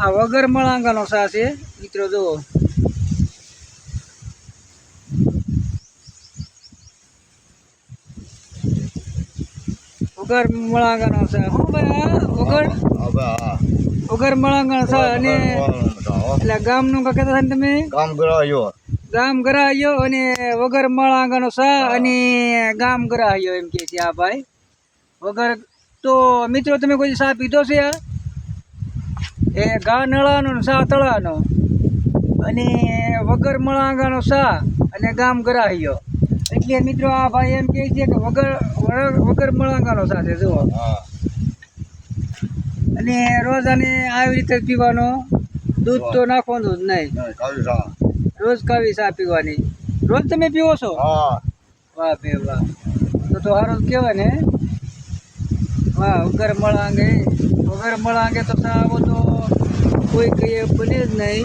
આ વગર મળાંગાનો સા છે મિત્રો, જુઓ. વગર મળાંગાનો સા. હું ભાઈ આ વગર મળાંગાનો સા. અને એટલે ગામનું કા કહેતા હતા ને તમે? ગામ ગરાયો અને વગર મળાંગાનો સા અને ગામ ગરાયો એમ કે છે આ ભાઈ. વગર તો મિત્રો તમે કોઈ સા પીધો છે આ? એ ગા નળાનો સા તળાનો અને વગર મળાંગાનો સા અને ગામ ગરાયો. એટલે મિત્રો આ ભાઈ એમ કહે છે કે વગર મળાંગાનો સા છે, જુઓ. અને રોજ આને આવી રીતે પીવાનો, દૂધ તો નાખવાનું જ નહીં, રોજ કાવી સા પીવાની. રોજ તમે પીવો છો? વાહ બે વાહ, તો સારું જ કહેવાય ને. વાહ, વગર મળાંગે તો સા આવો તો કોઈ કહીએ બને જ નહીં.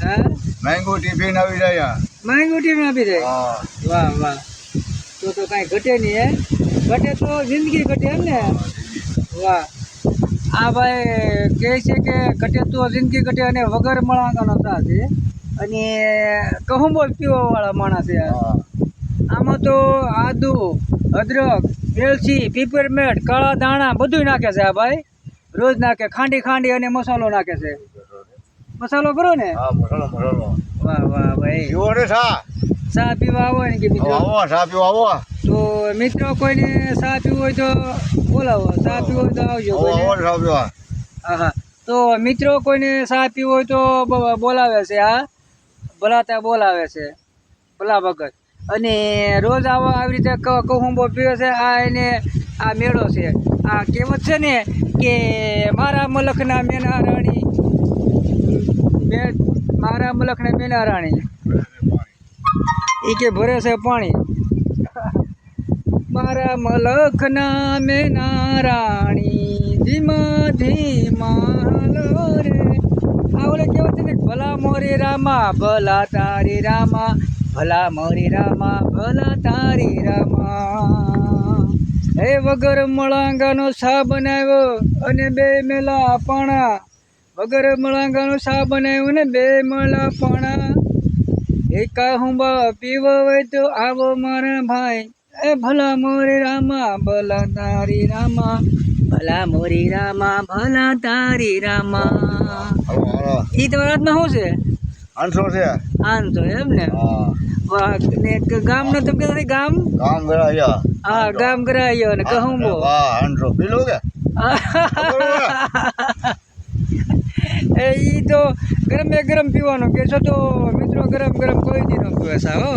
હા, મેંગો ટિફિન આવી જાય. માંગુ ટીમ આપી દે. વાહ વાહ, તો કાંઈ ઘટે નહીં હે. ઘટે તો જિંદગી ઘટે એમ ને. વાહ, આ ભાઈ કહે છે કે ઘટે તો જિંદગી ઘટે અને વગર મળાંગાનો સા છે. અને કહુંબો પીવાવાળા માણસ છે. આમાં તો આદુ, અદરક, એલચી, પીપરમેન્ટ, કાળા દાણા બધું નાખે છે આ ભાઈ. રોજ નાખે, ખાંડી અને મસાલો નાખે છે. મસાલો કરો ને? વાહ વાહ ભાઈ, સા પીવા આવો ને કે મિત્રો? તો મિત્રો કોઈને સા પીવું હોય તો બોલાવો, સા પીવું હોય તો આવજો. હા હા, તો મિત્રો કોઈને સા પીવું હોય તો બોલાવે છે. આ બોલાવે છે ભલા ભગત. અને રોજ આવી રીતે કહુંબો પીવે છે. આ એને આ મેળો છે. આ કહેવત છે ને કે મારા મલખના મેના રાણી, મારા મલખના મેના રાણી એ કે ભરે છે પાણી. મારા મલખના મેના રાણી ધીમા ધીમા હાલો રે. આ ઓલે કહેવત છે ને, ભલા મોરી રામા ભલા તારી રામા, ભલા મોરી રામા ભલા તારી રામા. હે વગર મળાંગાનો સા બનાવ્યો અને બે મેલા પાણા. વગર મળાંગાનો સા બનાવ્યો ને બે મેલા પાણા. એકા હુંબા પીવો હોય તો આવો મારા ભાઈ. એ ભલા મોરી રામા ભલા તારી રામા, ભલા મોરી રામા ભલા તારી રામા. એ તમારા હાથમાં શું છે? આંસો એમ ને. વાહ, ને ગામનો તમે કહેતા ગામ? હા, ગામ ગરાયો ને કહુંબો. એ તો ગરમે ગરમ પીવાનું કે છો તો મિત્રો, ગરમ કોઈ દી ન પીવે સા. હો